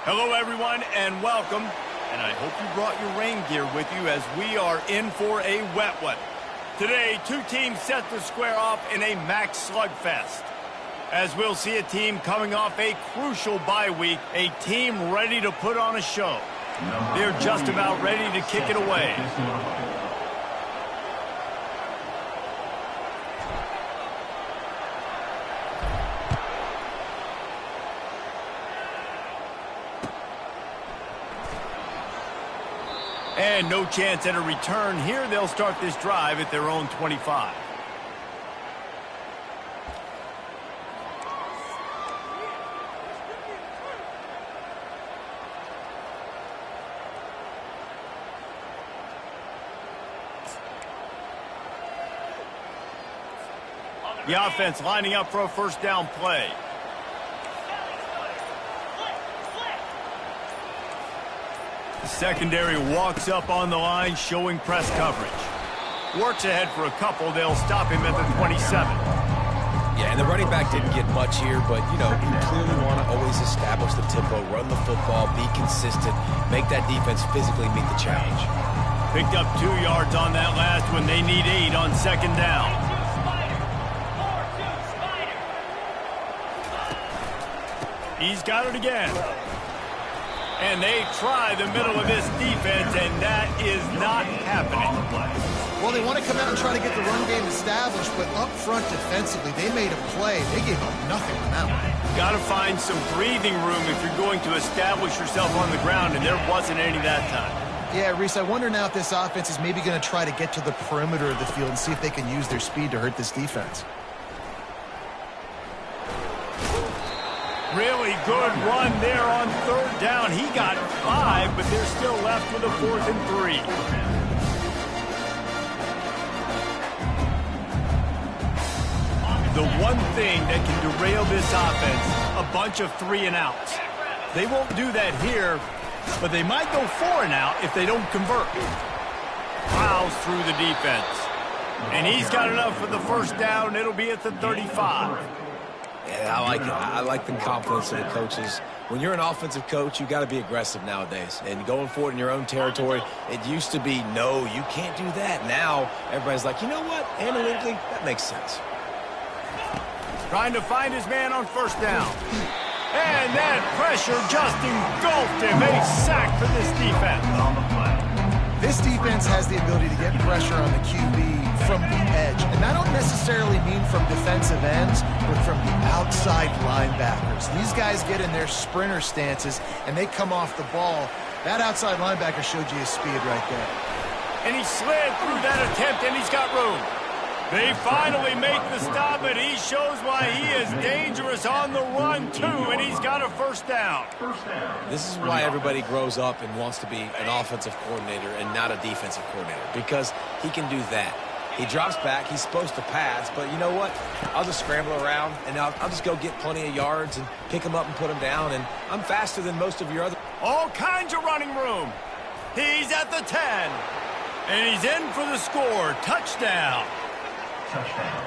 Hello, everyone, and welcome. And I hope you brought your rain gear with you as we are in for a wet one. Today, two teams set to square off in a max slugfest. As we'll see a team coming off a crucial bye week, a team ready to put on a show. They're just about ready to kick it away. And no chance at a return here. They'll start this drive at their own 25. The offense lining up for a first down play. The secondary walks up on the line, showing press coverage. Works ahead for a couple. They'll stop him at the 27. Yeah, and the running back didn't get much here, but, you know, you clearly want to always establish the tempo, run the football, be consistent, make that defense physically meet the challenge. Picked up 2 yards on that last one. They need 8 on second down. He's got it again. And they try the middle of this defense, and that is not happening. Well, they want to come out and try to get the run game established, but up front defensively, they made a play. They gave up nothing on that one. Got to find some breathing room if you're going to establish yourself on the ground, and there wasn't any that time. Yeah, Reese, I wonder now if this offense is maybe going to try to get to the perimeter of the field and see if they can use their speed to hurt this defense. Really good run there on third down. He got 5, but they're still left with a 4th and 3. The one thing that can derail this offense, a bunch of 3 and outs. They won't do that here, but they might go 4 and out if they don't convert. Plows through the defense. And he's got enough for the first down. It'll be at the 35. Yeah, I like it. I like the confidence of the coaches. When you're an offensive coach, you got to be aggressive nowadays. And going forward in your own territory, it used to be, no, you can't do that. Now, everybody's like, you know what? Analytically, that makes sense. Trying to find his man on first down. And that pressure just engulfed him. A sack for this defense. This defense has the ability to get pressure on the QB from the edge. And I don't necessarily mean from defensive ends, but from the outside linebackers. These guys get in their sprinter stances, and they come off the ball. That outside linebacker showed you his speed right there. And he slid through that attempt, and he's got room. They finally make the stop, and he shows why he is dangerous on the run, too, and he's got a first down. This is why everybody grows up and wants to be an offensive coordinator and not a defensive coordinator, because he can do that. He drops back. He's supposed to pass, but you know what? I'll just scramble around, and I'll just go get plenty of yards and pick him up and put him down, and I'm faster than most of your other... All kinds of running room. He's at the 10, and he's in for the score. Touchdown. Touchdown.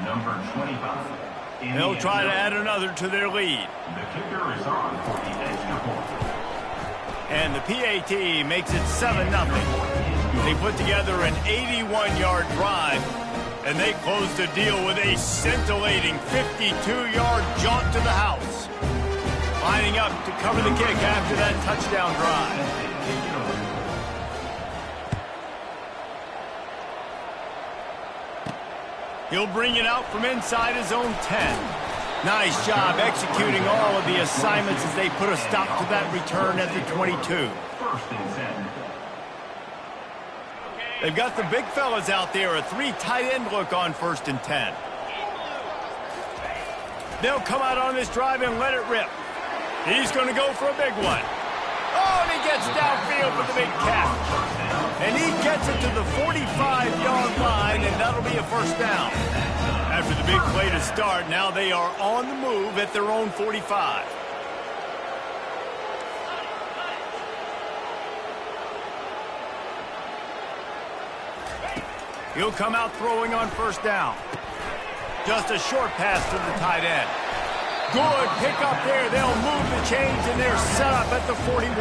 Number 25. They'll try to add another to their lead. The kicker is on for the extra point. And the PAT makes it 7-0. They put together an 81-yard drive, and they close the deal with a scintillating 52-yard jaunt to the house. Lining up to cover the kick after that touchdown drive. He'll bring it out from inside his own 10. Nice job executing all of the assignments as they put a stop to that return at the 22. First and 10. They've got the big fellas out there, a 3 tight end look on first and 10. They'll come out on this drive and let it rip. He's going to go for a big one. Oh, and he gets downfield with the big catch. And he gets it to the 45-yard line, and that'll be a first down. After the big play to start, now they are on the move at their own 45. He'll come out throwing on first down. Just a short pass to the tight end. Good pick up there. They'll move the chains, and they're set up at the 41.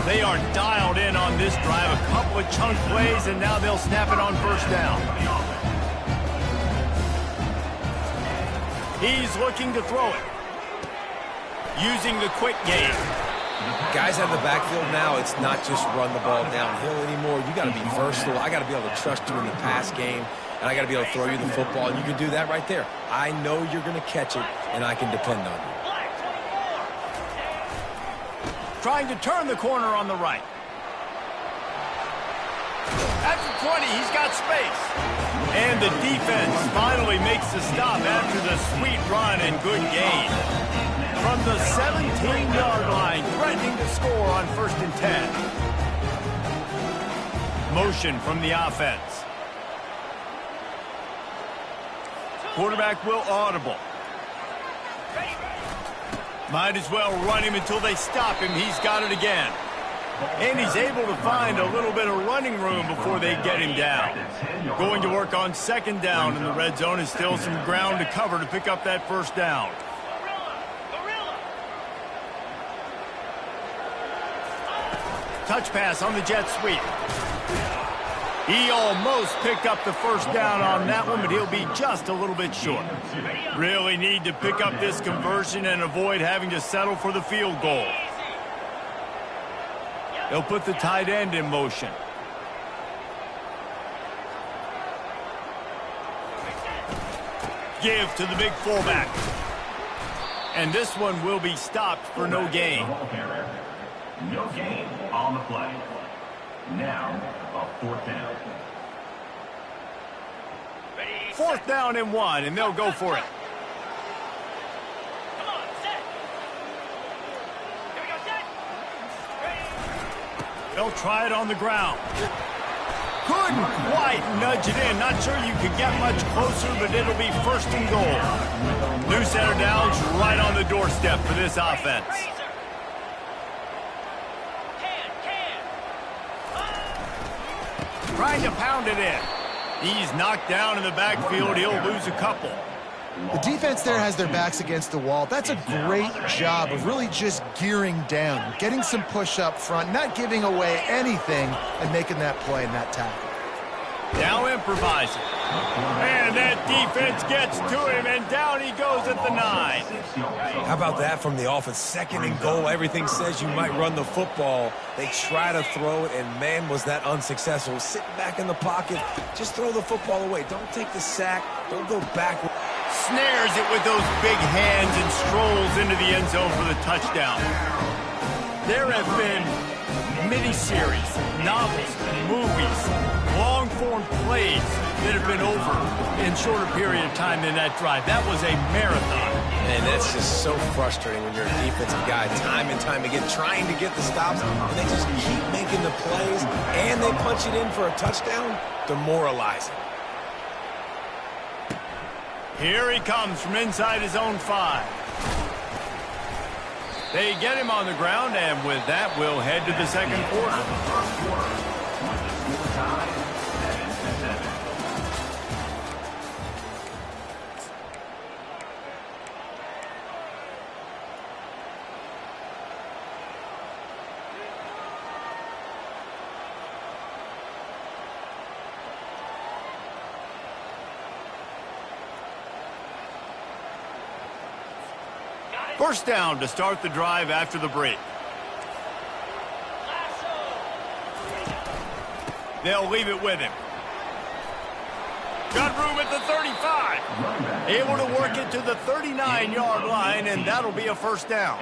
They are dialed in on this drive. A couple of chunk plays, and now they'll snap it on first down. He's looking to throw it. Using the quick game. Guys out of the backfield now, it's not just run the ball downhill anymore. You got to be versatile. I got to be able to trust you in the pass game, and I got to be able to throw you the football, and you can do that right there. I know you're going to catch it, and I can depend on you. Trying to turn the corner on the right. At the 20, he's got space. And the defense finally makes the stop after the sweet run and good gain. From the 17-yard line, threatening to score on 1st and 10. Motion from the offense. Quarterback will audible. Might as well run him until they stop him. He's got it again. And he's able to find a little bit of running room before they get him down. Going to work on 2nd down in the red zone is still some ground to cover to pick up that first down. Touch pass on the jet sweep. He almost picked up the first down on that one, but he'll be just a little bit short. Really need to pick up this conversion and avoid having to settle for the field goal. They'll put the tight end in motion. Give to the big fullback. And this one will be stopped for no gain. No gain on the play. Now, a 4th down. 4th down and 1, and they'll go for it. Come on, set. Here we go, set. They'll try it on the ground. Couldn't quite nudge it in. Not sure you could get much closer, but it'll be 1st and goal. New center downs right on the doorstep for this offense. Trying to pound it in. He's knocked down in the backfield. He'll lose a couple. The defense there has their backs against the wall. That's a great job of really just gearing down, getting some push up front, not giving away anything, and making that play and that tackle. Now improvising. And that defense gets to him, and down he goes at the 9. How about that from the offense? 2nd and goal. Everything says you might run the football. They try to throw it, and man, was that unsuccessful. Sitting back in the pocket, just throw the football away. Don't take the sack. Don't go backward. Snares it with those big hands and strolls into the end zone for the touchdown. There have been miniseries, novels, movies, long-form plays that have been over in shorter period of time than that drive. That was a marathon. And that's just so frustrating when you're a defensive guy, time and time again, trying to get the stops, and they just keep making the plays, and they punch it in for a touchdown. Demoralizing. Here he comes from inside his own 5. They get him on the ground, and with that, we'll head to the 2nd quarter. First down to start the drive after the break. They'll leave it with him. Got room at the 35. Able to work it to the 39-yard line, and that'll be a first down.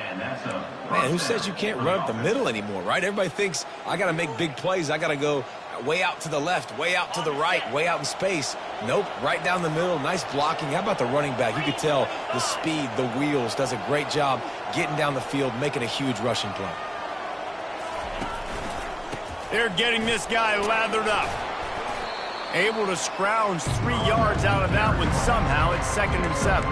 Man, who says you can't run up the middle anymore, right? Everybody thinks, I got to make big plays. I got to go way out to the left, way out to the right, way out in space. Nope, right down the middle, nice blocking. How about the running back? You could tell the speed, the wheels, does a great job getting down the field, making a huge rushing play. They're getting this guy lathered up. Able to scrounge 3 yards out of that one somehow. It's 2nd and 7.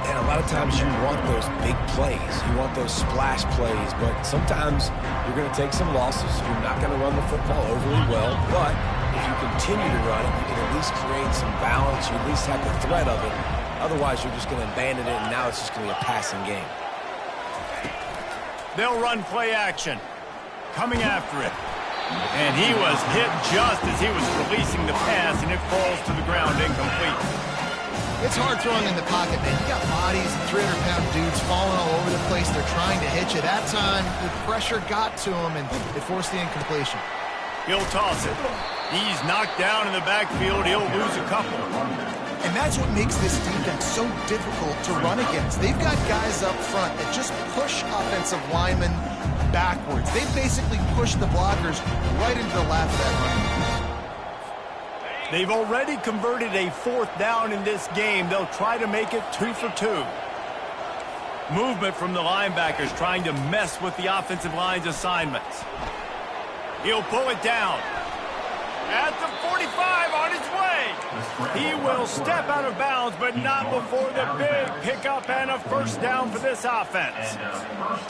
And a lot of times you want those big plays. You want those splash plays, but sometimes you're going to take some losses. You're not going to run the football overly well, but if you continue to run it, you can at least create some balance. You at least have the threat of it. Otherwise, you're just going to abandon it, and now it's just going to be a passing game. They'll run play action. Coming after it. And he was hit just as he was releasing the pass, and it falls to the ground incomplete. It's hard throwing in the pocket, man. You got bodies and 300-pound dudes falling all over the place. They're trying to hit you. That time, the pressure got to him, and it forced the incompletion. He'll toss it. He's knocked down in the backfield. He'll lose a couple. And that's what makes this defense so difficult to run against. They've got guys up front that just push offensive linemen backwards. They basically push the blockers right into the lap of that running. They've already converted a 4th down in this game. They'll try to make it 2 for 2. Movement from the linebackers trying to mess with the offensive line's assignments. He'll pull it down. At the 45 on his way. He will step out of bounds, but not before the big pickup and a 1st down for this offense.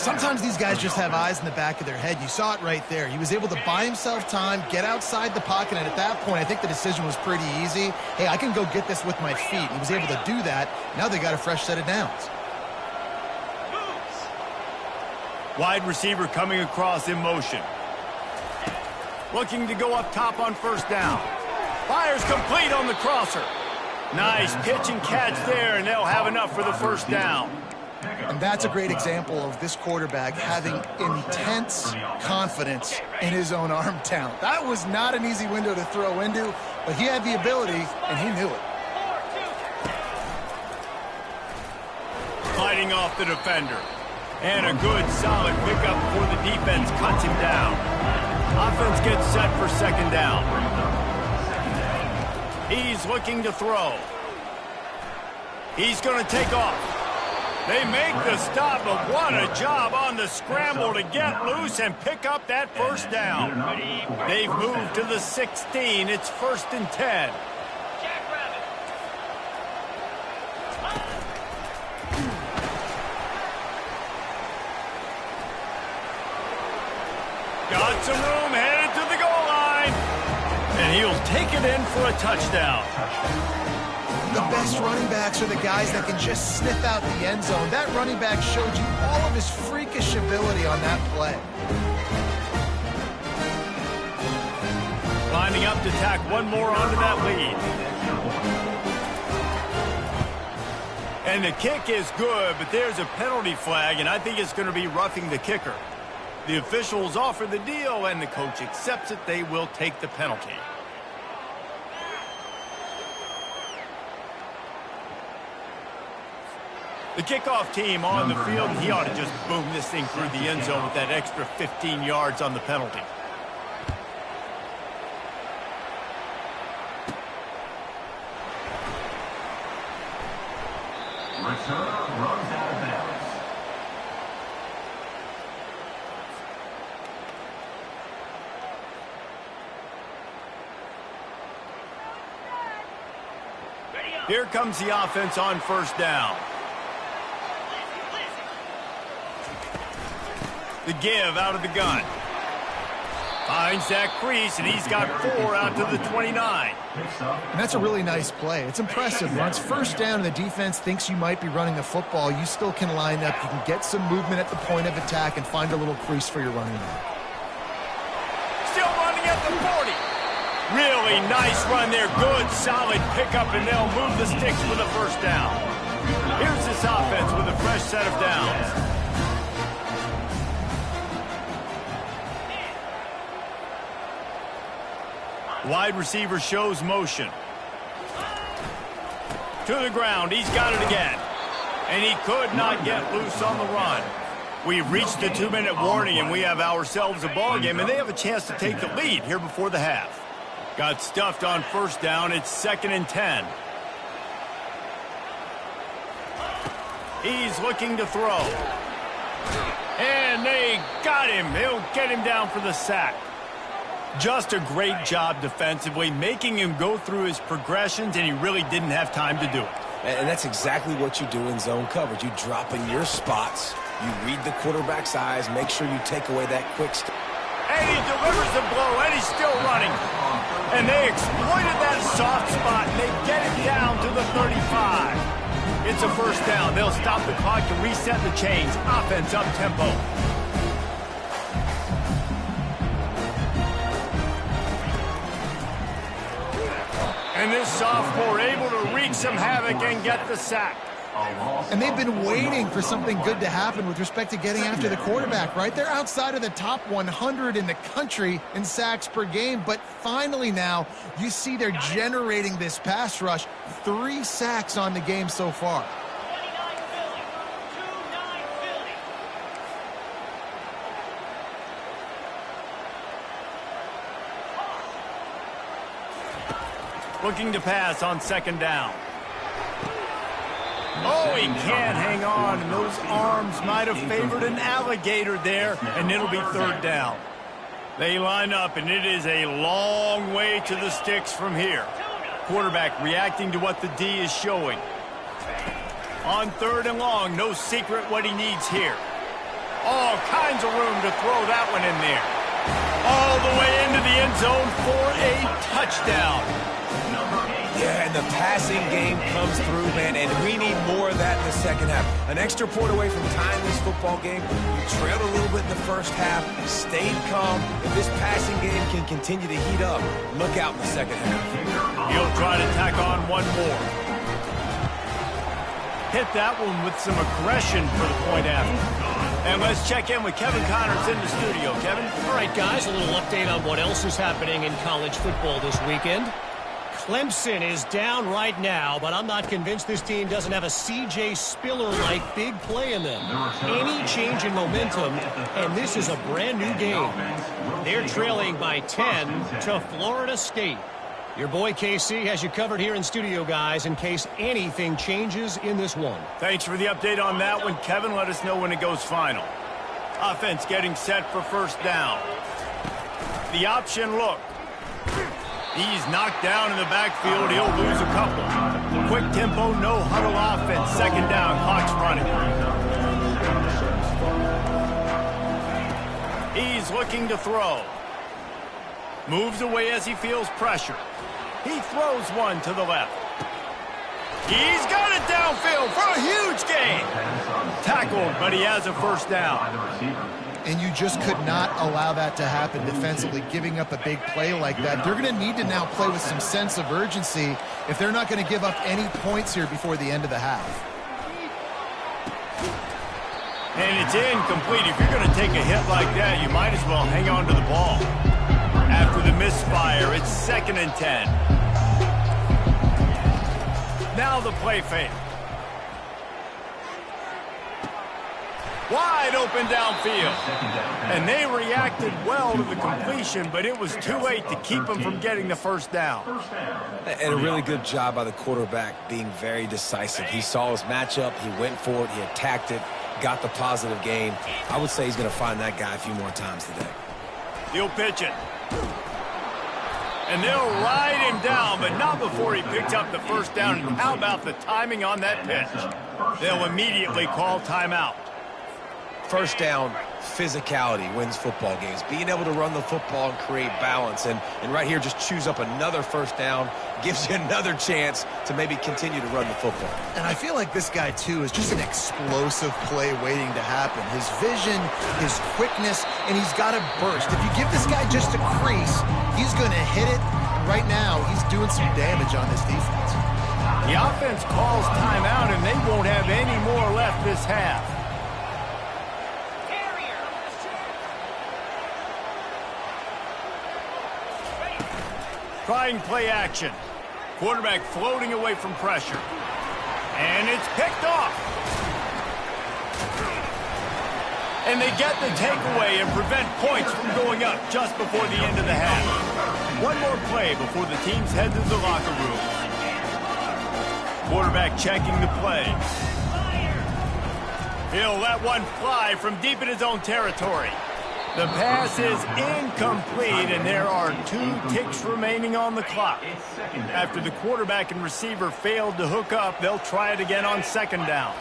Sometimes these guys just have eyes in the back of their head. You saw it right there. He was able to buy himself time, get outside the pocket, and at that point, I think the decision was pretty easy. Hey, I can go get this with my feet. He was able to do that. Now they got a fresh set of downs. Wide receiver coming across in motion. Looking to go up top on 1st down. Fires complete on the crosser. Nice pitch and catch there, and they'll have enough for the 1st down. And that's a great example of this quarterback having intense confidence in his own arm talent. That was not an easy window to throw into, but he had the ability, and he knew it. Fighting off the defender. And a good, solid pickup before the defense cuts him down. Offense gets set for 2nd down. He's looking to throw. He's going to take off. They make the stop, but what a job on the scramble to get loose and pick up that 1st down. They've moved to the 16. It's 1st and 10. Got some room, headed to the goal line. And he'll take it in for a touchdown. The best running backs are the guys that can just sniff out the end zone. That running back showed you all of his freakish ability on that play. Lining up to tack one more onto that lead. And the kick is good, but there's a penalty flag, and I think it's going to be roughing the kicker. The officials offer the deal, and the coach accepts it. They will take the penalty. The kickoff team on the field, and he ought to just boom this thing through the end zone with that extra 15 yards on the penalty. Return runs out of bounds. Here comes the offense on 1st down. The give out of the gun. Finds that crease, and he's got 4 out to the 29. And that's a really nice play. It's impressive. Once 1st down and the defense thinks you might be running the football, you still can line up. You can get some movement at the point of attack and find a little crease for your running back. Still running at the 40. Really nice run there. Good, solid pickup, and they'll move the sticks for the 1st down. Here's this offense with a fresh set of downs. Wide receiver shows motion. To the ground. He's got it again. And he could not get loose on the run. We've reached the 2-minute warning, and we have ourselves a ball game, and they have a chance to take the lead here before the half. Got stuffed on 1st down. It's 2nd and 10. He's looking to throw. And they got him. He'll get him down for the sack. Just a great job defensively, making him go through his progressions, and he really didn't have time to do it. And that's exactly what you do in zone coverage. You drop in your spots, you read the quarterback's eyes, make sure you take away that quick step. And he delivers the blow, and he's still running. And they exploited that soft spot, and they get it down to the 35. It's a first down. They'll stop the clock to reset the chains. Offense up-tempo. And this sophomore able to wreak some havoc and get the sack. And they've been waiting for something good to happen with respect to getting after the quarterback, right? They're outside of the top 100 in the country in sacks per game, but finally now you see they're generating this pass rush. 3 sacks on the game so far. Looking to pass on second down. Oh, he can't hang on, and those arms might have favored an alligator there, and it'll be third down. They line up, and it is a long way to the sticks from here. Quarterback reacting to what the D is showing. On third and long, no secret what he needs here. All kinds of room to throw that one in there. All the way into the end zone for a touchdown. Yeah, and the passing game comes through, man, and we need more of that in the second half. An extra point away from tying this football game. You trailed a little bit in the first half, stayed calm. If this passing game can continue to heat up, look out in the second half. He'll try to tack on one more. Hit that one with some aggression for the point after. And let's check in with Kevin Connors in the studio. Kevin? All right, guys, a little update on what else is happening in college football this weekend. Clemson is down right now, but I'm not convinced this team doesn't have a C.J. Spiller-like big play in them. Any change in momentum, and this is a brand-new game. They're trailing by 10 to Florida State. Your boy KC has you covered here in studio, guys, in case anything changes in this one. Thanks for the update on that one, Kevin. Let us know when it goes final. Offense getting set for first down. The option look. He's knocked down in the backfield. He'll lose a couple. Quick tempo, no huddle offense. Second down, clock's running. He's looking to throw. Moves away as he feels pressure. He throws one to the left. He's got it downfield for a huge gain. Tackled, but he has a first down. And you just could not allow that to happen defensively, giving up a big play like that. They're going to need to now play with some sense of urgency if they're not going to give up any points here before the end of the half. And it's incomplete. If you're going to take a hit like that, you might as well hang on to the ball. After the misfire, it's 2nd and 10. Now the play fake. Wide open downfield. And they reacted well to the completion, but it was too late to keep them from getting the first down. And a really good job by the quarterback being very decisive. He saw his matchup, he went for it, he attacked it, got the positive gain. I would say he's going to find that guy a few more times today. He'll pitch it. And they'll ride him down, but not before he picks up the first down. And how about the timing on that pitch? They'll immediately call timeout. First down, physicality wins football games. Being able to run the football and create balance. And right here, just choose up another first down, gives you another chance to maybe continue to run the football. And I feel like this guy, too, is just an explosive play waiting to happen. His vision, his quickness, and he's got a burst. If you give this guy just a crease, he's going to hit it. And right now, he's doing some damage on this defense. The offense calls timeout, and they won't have any more left this half. Trying play action. Quarterback floating away from pressure. And it's picked off. And they get the takeaway and prevent points from going up just before the end of the half. One more play before the teams head to the locker room. Quarterback checking the play. He'll let one fly from deep in his own territory. The pass is incomplete, and there are 2 ticks remaining on the clock. After the quarterback and receiver failed to hook up, they'll try it again on second down.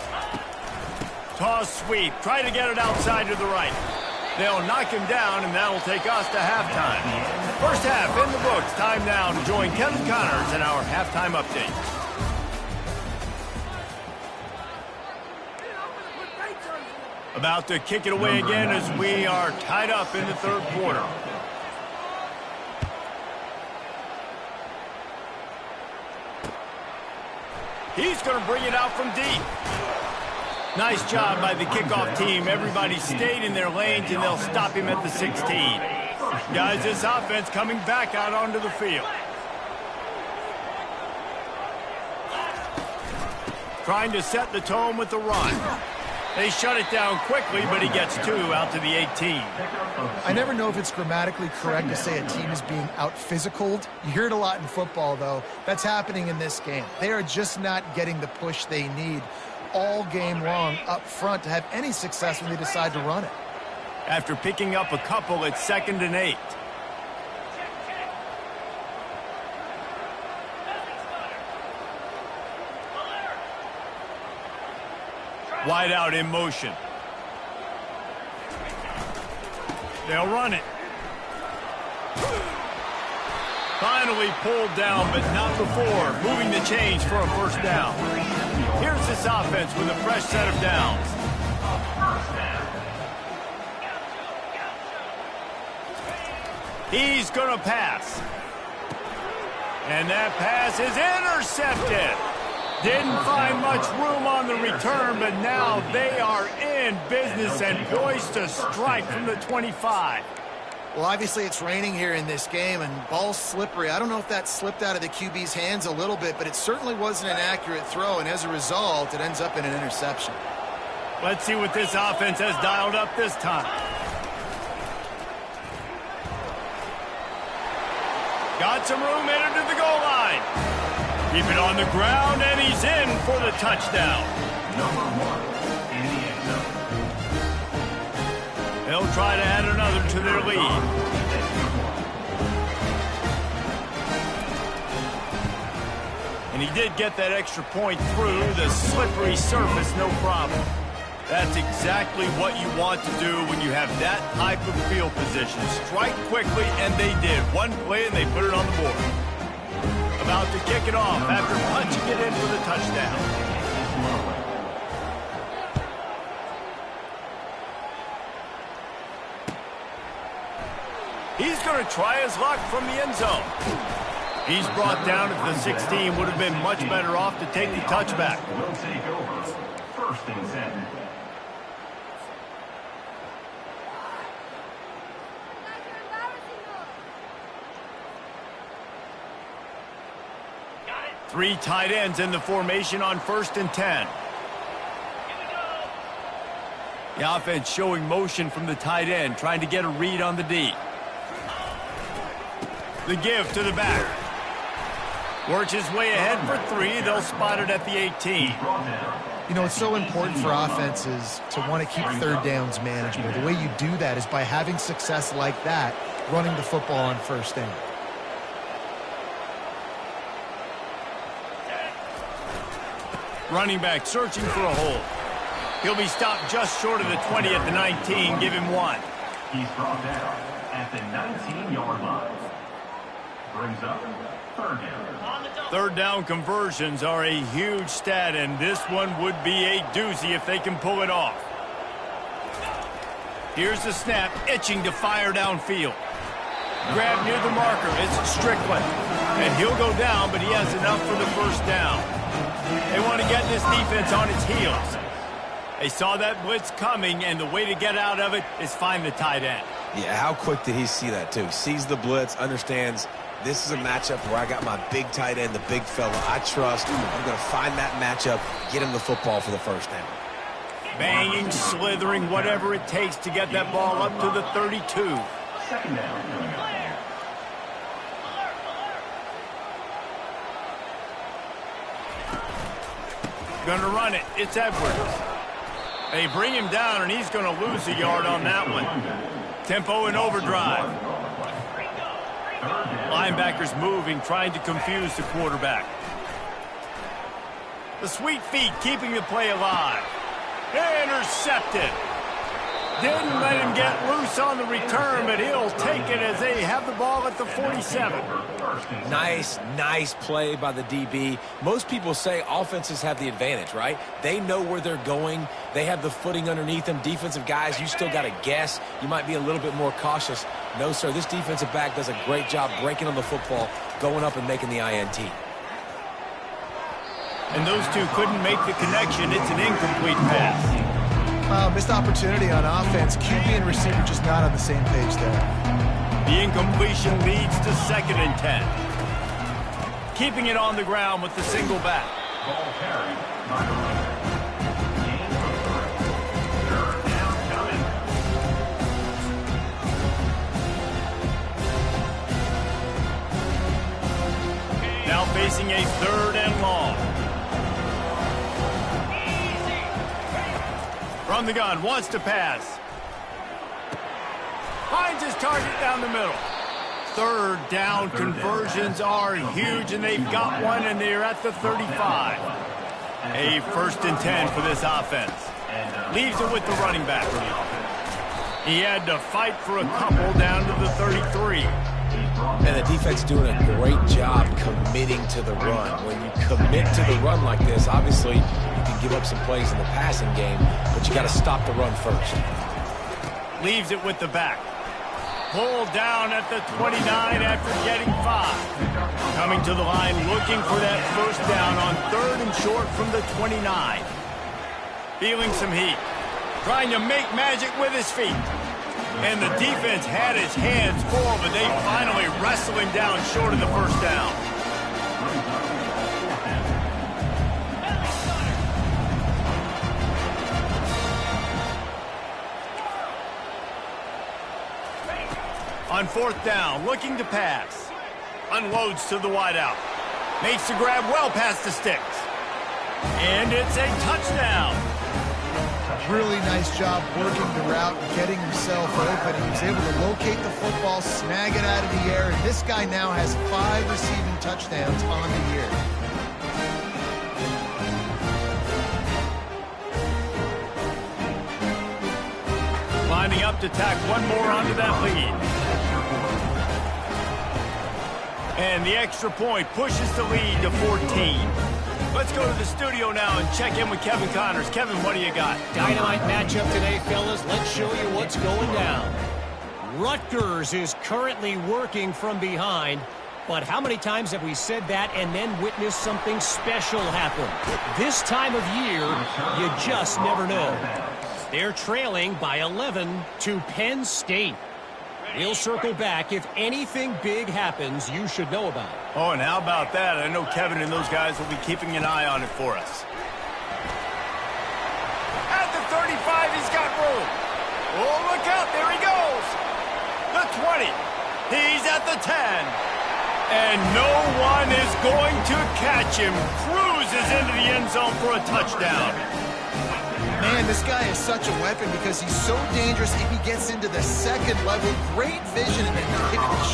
Toss sweep. Try to get it outside to the right. They'll knock him down, and that'll take us to halftime. First half in the books. Time now to join Kevin Connors in our halftime update. About to kick it away again as we are tied up in the third quarter. He's going to bring it out from deep. Nice job by the kickoff team. Everybody stayed in their lanes, and they'll stop him at the 16. Guys, this offense coming back out onto the field. Trying to set the tone with the run. They shut it down quickly, but he gets 2 out to the 18. I never know if it's grammatically correct to say a team is being out-physicaled. You hear it a lot in football, though. That's happening in this game. They are just not getting the push they need all game long up front to have any success when they decide to run it. After picking up a couple, it's 2nd and 8. Wide out in motion. They'll run it. Finally pulled down, but not before. Moving the chains for a first down. Here's this offense with a fresh set of downs. He's going to pass. And that pass is intercepted. Didn't find much room on the return, but now they are in business and poised to strike from the 25. Well, obviously it's raining here in this game, and ball's slippery. I don't know if that slipped out of the QB's hands a little bit, but it certainly wasn't an accurate throw, and as a result, it ends up in an interception. Let's see what this offense has dialed up this time. Got some room headed to the goal line. Keep it on the ground, and he's in for the touchdown. Number 1 in the end zone. They'll try to add another to their lead. And he did get that extra point through the slippery surface, no problem. That's exactly what you want to do when you have that type of field position. Strike quickly, and they did. One play, and they put it on the board. About to kick it off after punching it in for the touchdown. He's going to try his luck from the end zone. He's brought down at the 16. Would have been much better off to take the touchback. Will take over. 1st and 10. Three tight ends in the formation on 1st and 10. The offense showing motion from the tight end, trying to get a read on the D. The give to the back. Works his way ahead for 3. They'll spot it at the 18. You know, it's so important for offenses to want to keep third downs manageable. The way you do that is by having success like that, running the football on 1st down. Running back searching for a hole. He'll be stopped just short of the 20 at the 19. Give him 1. He's brought down at the 19-yard line. Brings up 3rd down. 3rd down conversions are a huge stat, and this one would be a doozy if they can pull it off. Here's the snap, itching to fire downfield. Grab near the marker. It's Strickland. And he'll go down, but he has enough for the first down. They want to get this defense on its heels. They saw that blitz coming, and the way to get out of it is find the tight end. Yeah, how quick did he see that, too? Sees the blitz, understands this is a matchup where I got my big tight end, the big fella. I trust. I'm going to find that matchup, get him the football for the first down. Banging, slithering, whatever it takes to get that ball up to the 32. 2nd down. Going to run it. It's Edwards. They bring him down, and he's going to lose a yard on that one. Tempo and overdrive. Linebackers moving, trying to confuse the quarterback. The sweet feet keeping the play alive. Intercepted. Didn't let him get loose on the return, but he'll take it as they have the ball at the 47. Nice play by the DB. Most people say offenses have the advantage, right? They know where they're going. They have the footing underneath them. Defensive guys, you still got to guess. You might be a little bit more cautious. No, sir, this defensive back does a great job breaking on the football, going up and making the INT. And those two couldn't make the connection. It's an incomplete pass. Missed opportunity on offense. QB and receiver just not on the same page there. The incompletion leads to 2nd and 10. Keeping it on the ground with the single back. Ball carried by the runner. Gain of 3. Third down coming. Now facing a 3rd and long. From the gun, wants to pass. Finds his target down the middle. 3rd down conversions are huge, and they've got one, and they're at the 35. A 1st and 10 for this offense. Leaves it with the running back. He had to fight for a couple down to the 33. And the defense doing a great job committing to the run. When you commit to the run like this, obviously you can give up some plays in the passing game, but you got to stop the run first. Leaves it with the back. Pulled down at the 29 after getting 5. Coming to the line looking for that 1st down on 3rd and short from the 29. Feeling some heat. Trying to make magic with his feet. And the defense had his hands full, but they finally wrestled him down short of the 1st down. On 4th down, looking to pass. Unloads to the wideout. Makes the grab well past the sticks. And it's a touchdown. Really nice job working the route, getting himself open. He was able to locate the football, snag it out of the air, and this guy now has 5 receiving touchdowns on the year. Lining up to tack one more onto that lead. And the extra point pushes the lead to 14. Let's go to the studio now and check in with Kevin Connors. Kevin, what do you got? Dynamite matchup today, fellas. Let's show you what's going down. Rutgers is currently working from behind, but how many times have we said that and then witnessed something special happen? This time of year, you just never know. They're trailing by 11 to Penn State. We'll circle back. If anything big happens, you should know about it. Oh, and how about that? I know Kevin and those guys will be keeping an eye on it for us. At the 35, he's got room. Oh, look out. There he goes. The 20. He's at the 10. And no one is going to catch him. Cruises into the end zone for a touchdown. Man, this guy is such a weapon because he's so dangerous if he gets into the 2nd level. Great vision, and it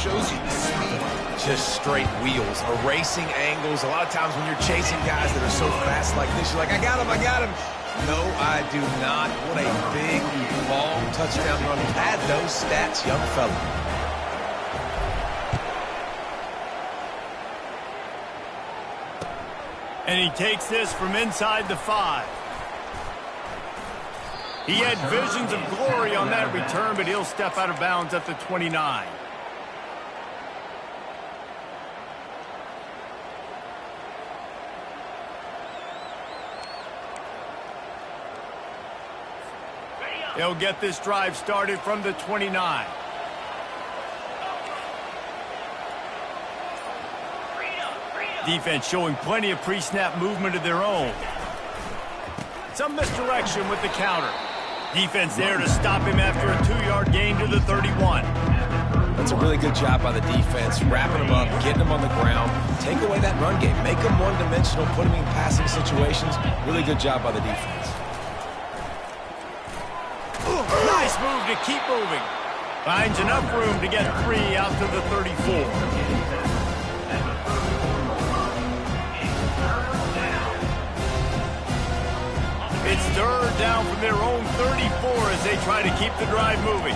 shows you the speed. Just straight wheels, erasing angles. A lot of times when you're chasing guys that are so fast like this, you're like, I got him. No, I do not. What a big, long touchdown run. Had those stats, young fella. And he takes this from inside the 5. He had visions of glory on that return, but he'll step out of bounds at the 29. They'll get this drive started from the 29. Defense showing plenty of pre-snap movement of their own. Some misdirection with the counter. Defense there to stop him after a 2-yard gain to the 31. That's a really good job by the defense, wrapping him up, getting him on the ground. Take away that run game. Make him one-dimensional, put him in passing situations. Really good job by the defense. Nice move to keep moving. Finds enough room to get 3 out to the 34. It's 3rd down down from their own 34 as they try to keep the drive moving.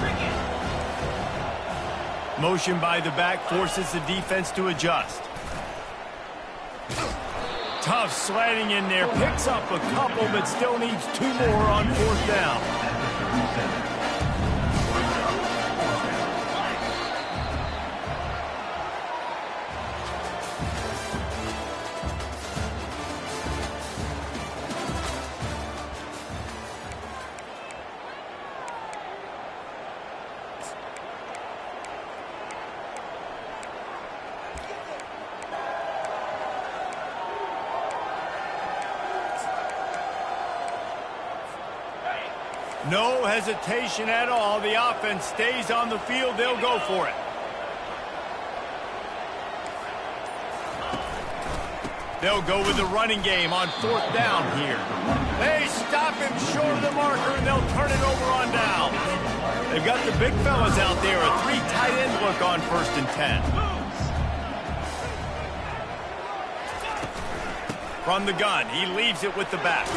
Motion by the back forces the defense to adjust. Tough sliding in there. Picks up a couple, but still needs 2 more on 4th down. No hesitation at all. The offense stays on the field. They'll go for it. They'll go with the running game on 4th down here. They stop him short of the marker, and they'll turn it over on down. They've got the big fellas out there. A 3 tight end look on 1st and 10. From the gun, he leaves it with the back.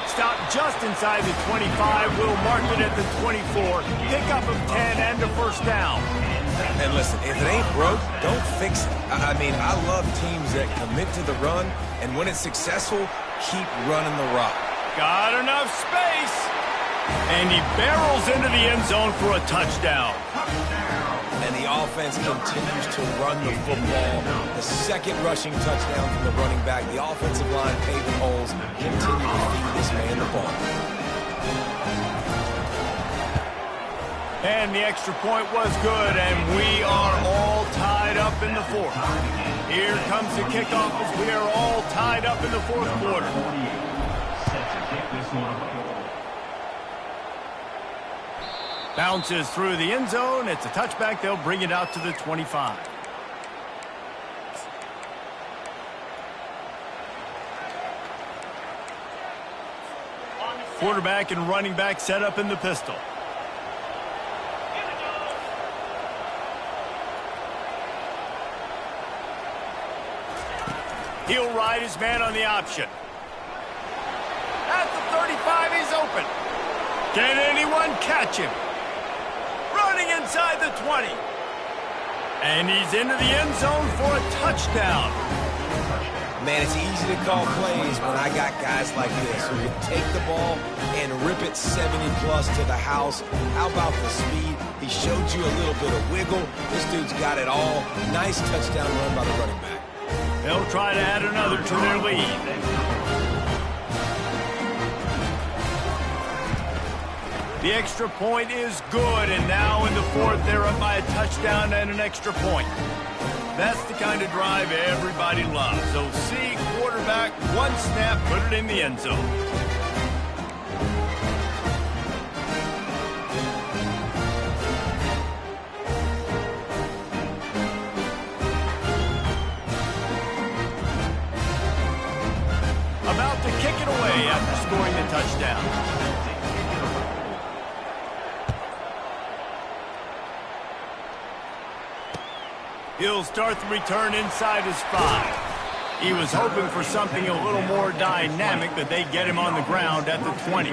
Stop just inside the 25. Will mark it at the 24. Pickup of 10 and a 1st down. And listen, if it ain't broke, don't fix it. I mean, I love teams that commit to the run, and when it's successful, keep running the rock. Got enough space. And he barrels into the end zone for a touchdown. And the offense continues to run the football. The 2nd rushing touchdown from the running back. The offensive line paving holes. Continue to feed this man the ball. And the extra point was good, and we are all tied up in the 4th. Here comes the kickoff as we are all tied up in the 4th quarter. Bounces through the end zone. It's a touchback. They'll bring it out to the 25. Quarterback and running back set up in the pistol. He'll ride his man on the option. At the 35, he's open. Can anyone catch him? Running inside the 20. And he's into the end zone for a touchdown. Man, it's easy to call plays when I got guys like this who can take the ball and rip it 70-plus to the house. How about the speed? He showed you a little bit of wiggle. This dude's got it all. Nice touchdown run by the running back. They'll try to add another to their lead. The extra point is good, and now in the 4th, they're up by a touchdown and an extra point. That's the kind of drive everybody loves. So see quarterback, 1 snap, put it in the end zone. About to kick it away after scoring the touchdown. He'll start the return inside his 5. He was hoping for something a little more dynamic, but they get him on the ground at the 20.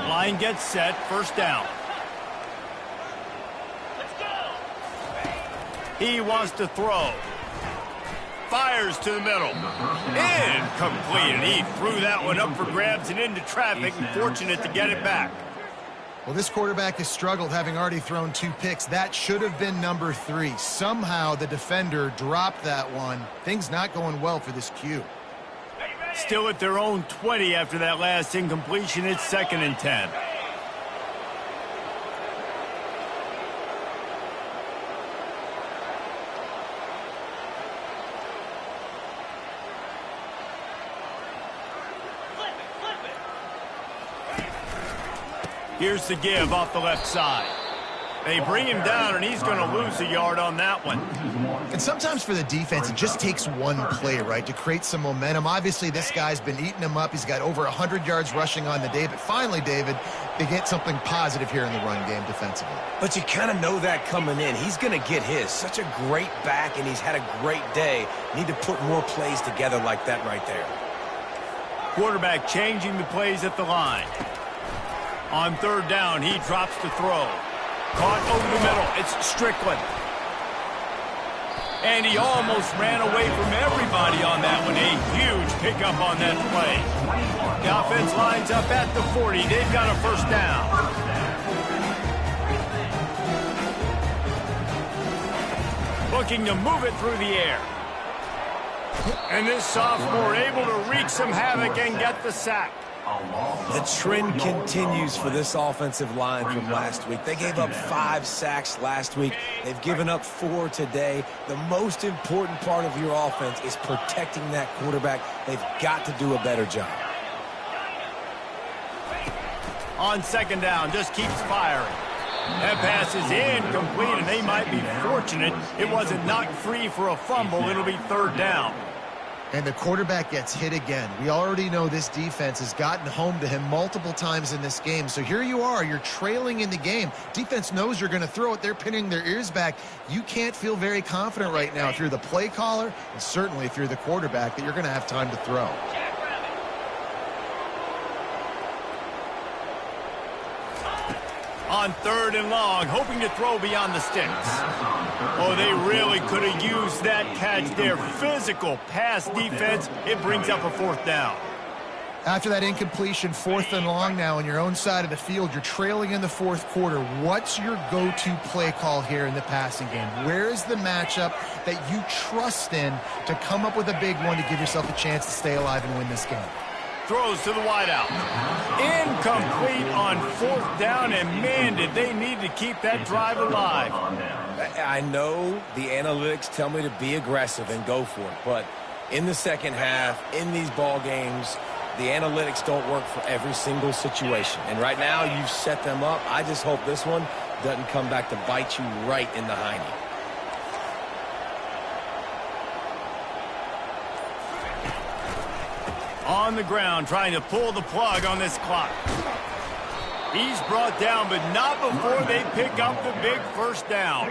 Line gets set, 1st down. He wants to throw. Fires to the middle. Incomplete, and he threw that one up for grabs and into traffic, and fortunate to get it back. Well, this quarterback has struggled, having already thrown 2 picks. That should have been number 3. Somehow the defender dropped that one. Things not going well for this Q. Still at their own 20 after that last incompletion. It's 2nd and 10. Here's the give off the left side. They bring him down, and he's going to lose a yard on that one. And sometimes for the defense, it just takes one play, right, to create some momentum. Obviously, this guy's been eating them up. He's got over 100 yards rushing on the day. But finally, David, they get something positive here in the run game defensively. But you kind of know that coming in. He's going to get his. Such a great back, and he's had a great day. Need to put more plays together like that right there. Quarterback changing the plays at the line. On third down, he drops to throw. Caught over the middle. It's Strickland. And he almost ran away from everybody on that one. A huge pickup on that play. The offense lines up at the 40. They've got a first down. Looking to move it through the air. And this sophomore able to wreak some havoc and get the sack. The trend continues for this offensive line from last week. They gave up 5 sacks last week. They've given up 4 today. The most important part of your offense is protecting that quarterback. They've got to do a better job. On second down, just keeps firing. That pass is incomplete, and they might be fortunate it wasn't knocked free for a fumble. It'll be third down. And the quarterback gets hit again. We already know this defense has gotten home to him multiple times in this game. So here you are, you're trailing in the game. Defense knows you're going to throw it. They're pinning their ears back. You can't feel very confident right now if you're the play caller, and certainly if you're the quarterback, that you're going to have time to throw. On third and long, hoping to throw beyond the sticks. Oh, they really could have used that catch there. Physical pass defense. It brings up a fourth down. After that incompletion, fourth and long now on your own side of the field, you're trailing in the fourth quarter. What's your go-to play call here in the passing game? Where is the matchup that you trust in to come up with a big one to give yourself a chance to stay alive and win this game? Throws to the wideout. Incomplete on fourth down, and man, did they need to keep that drive alive. I know the analytics tell me to be aggressive and go for it, but in the second half, in these ball games, the analytics don't work for every single situation. And right now, you've set them up. I just hope this one doesn't come back to bite you right in the hiney. On the ground, trying to pull the plug on this clock. He's brought down, but not before they pick up the big first down.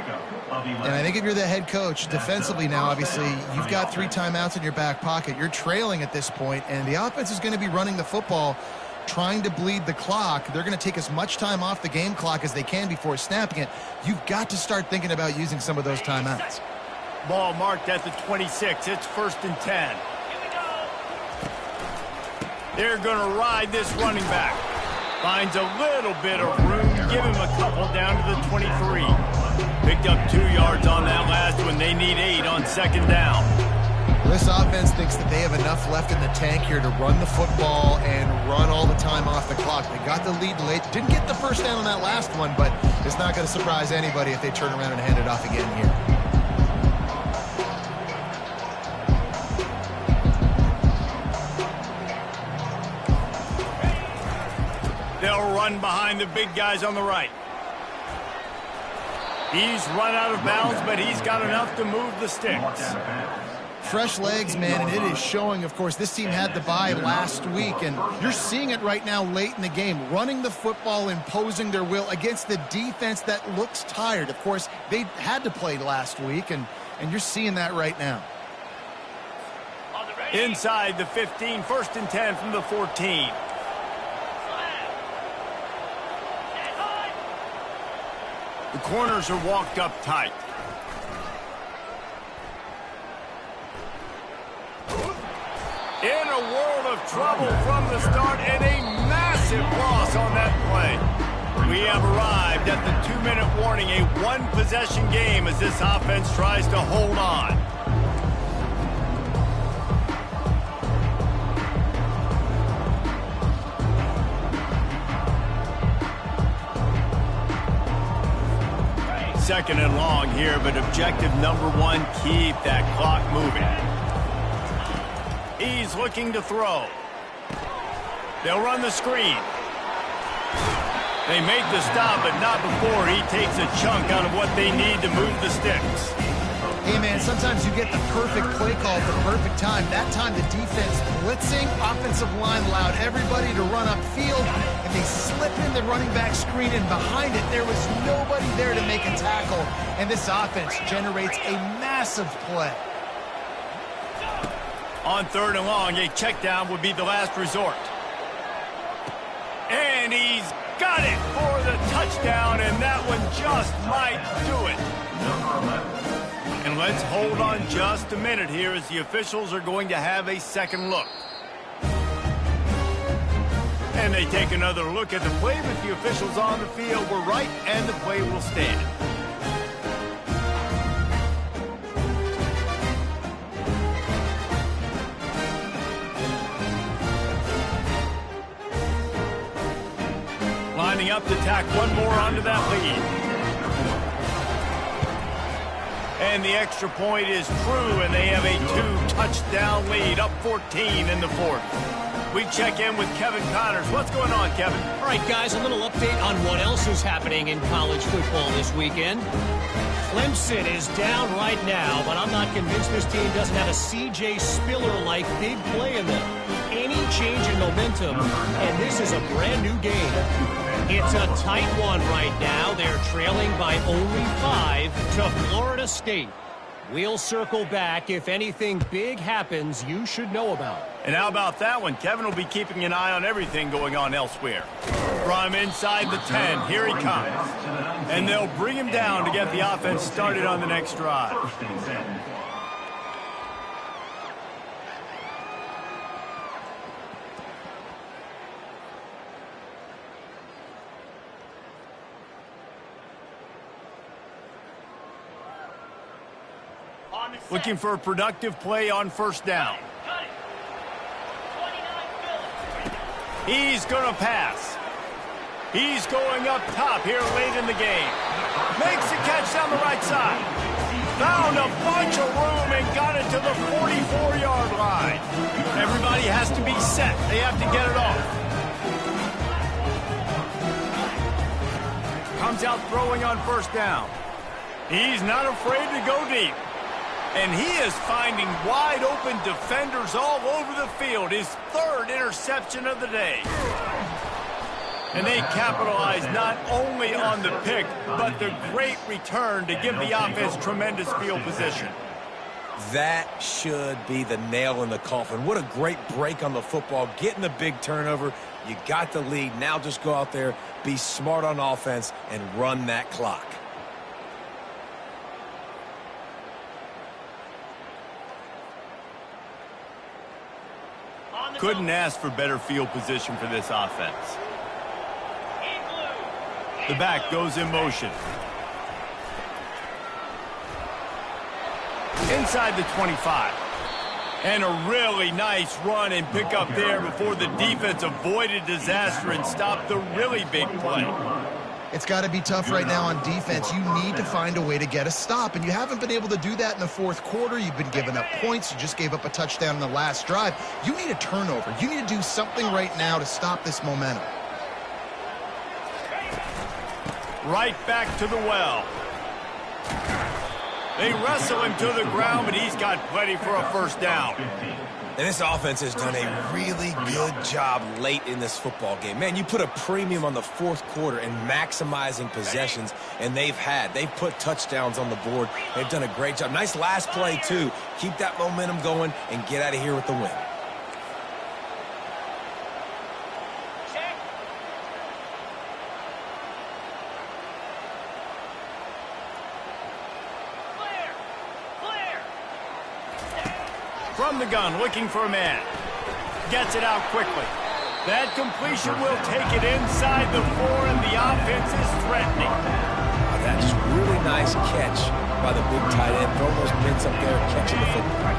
And I think if you're the head coach, defensively now, obviously, you've got 3 timeouts in your back pocket. You're trailing at this point, and the offense is going to be running the football, trying to bleed the clock. They're going to take as much time off the game clock as they can before snapping it. You've got to start thinking about using some of those timeouts. Ball marked at the 26. It's first and 10. They're going to ride this running back. Finds a little bit of room. Give him a couple down to the 23. Picked up 2 yards on that last one. They need 8 on second down. This offense thinks that they have enough left in the tank here to run the football and run all the time off the clock. They got the lead late. Didn't get the first down on that last one, but it's not going to surprise anybody if they turn around and hand it off again here. They'll run behind the big guys on the right. He's run out of bounds, but he's got enough to move the sticks. Fresh legs, man, and it is showing. Of course, this team had the bye last week, and you're seeing it right now late in the game, running the football, imposing their will against the defense that looks tired. Of course, they had to play last week, and you're seeing that right now. Inside the 15, first and 10 from the 14. The corners are walked up tight. In a world of trouble from the start, and a massive loss on that play. We have arrived at the 2-minute warning, a one-possession game as this offense tries to hold on. Second and long here, but objective number 1, keep that clock moving. He's looking to throw. They'll run the screen. They make the stop, but not before he takes a chunk out of what they need to move the sticks. Hey, man, sometimes you get the perfect play call at the perfect time. That time the defense blitzing, offensive line allowed everybody to run upfield, and they slip in the running back screen, and behind it there was nobody there to make a tackle, and this offense generates a massive play. On 3rd and long, a check down would be the last resort. And he's got it for the touchdown, and that one just might do it. And let's hold on just a minute here as the officials are going to have a second look. And they take another look at the play, but the officials on the field were right, and the play will stand. Lining up to tack one more onto that lead. And the extra point is true, and they have a 2-touchdown lead, up 14 in the 4th. We check in with Kevin Connors. What's going on, Kevin? All right, guys, a little update on what else is happening in college football this weekend. Clemson is down right now, but I'm not convinced this team doesn't have a C.J. Spiller-like big play in them. Any change in momentum, and this is a brand-new game. It's a tight one right now. They're trailing by only 5 to Florida State. We'll circle back if anything big happens you should know about. And how about that one? Kevin will be keeping an eye on everything going on elsewhere. From inside the 10, here he comes. And they'll bring him down to get the offense started on the next drive. Looking for a productive play on 1st down. He's going to pass. He's going up top here late in the game. Makes the catch down the right side. Found a bunch of room and got it to the 44-yard line. Everybody has to be set. They have to get it off. Comes out throwing on 1st down. He's not afraid to go deep. And he is finding wide-open defenders all over the field. His 3rd interception of the day. And they capitalize not only on the pick, but the great return to give the offense tremendous field position. That should be the nail in the coffin. What a great break on the football. Getting the big turnover. You got the lead. Now just go out there, be smart on offense, and run that clock. Couldn't ask for better field position for this offense. The back goes in motion. Inside the 25. And a really nice run and pick up there before the defense avoided disaster and stopped the really big play. It's got to be tough right now on defense. You need to find a way to get a stop, and you haven't been able to do that in the 4th quarter. You've been giving up points. You just gave up a touchdown in the last drive. You need a turnover. You need to do something right now to stop this momentum. Right back to the well. They wrestle him to the ground, but he's got plenty for a 1st down. And this offense has done a really good job late in this football game. Man, you put a premium on the 4th quarter and maximizing possessions, and they've put touchdowns on the board. They've done a great job. Nice last play, too. Keep that momentum going and get out of here with the win. From the gun, looking for a man. Gets it out quickly. That completion will take it inside the 4, and the offense is threatening. That's really nice catch by the big tight end. Throw those mitts up there, catching the football.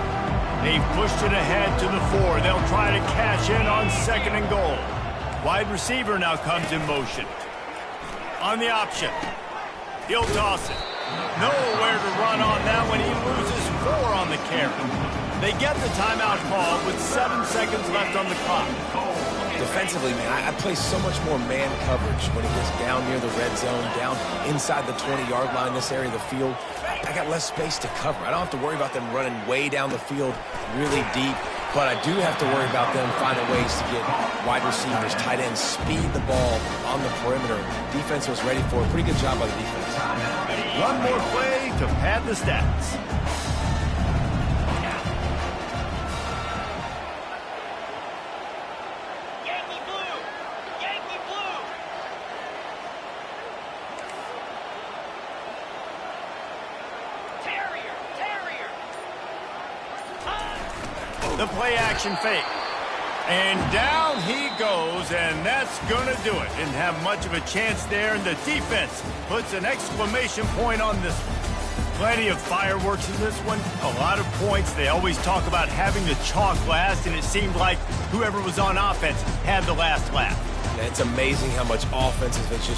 They've pushed it ahead to the 4. They'll try to cash in on 2nd and goal. Wide receiver now comes in motion. On the option. He'll toss it. Nowhere to run on that one. He loses 4 on the carry. They get the timeout call with 7 seconds left on the clock. Defensively, man, I play so much more man coverage when it gets down near the red zone, down inside the 20-yard line, this area of the field. I got less space to cover. I don't have to worry about them running way down the field really deep, but I do have to worry about them finding ways to get wide receivers, tight ends, speed the ball on the perimeter. Defense was ready for it. Pretty good job by the defense. One more play to pad the stats. The play action fake. And down he goes, and that's going to do it. Didn't have much of a chance there, and the defense puts an exclamation point on this one. Plenty of fireworks in this one, a lot of points. They always talk about having the chalk last, and it seemed like whoever was on offense had the last laugh. It's amazing how much offense has been just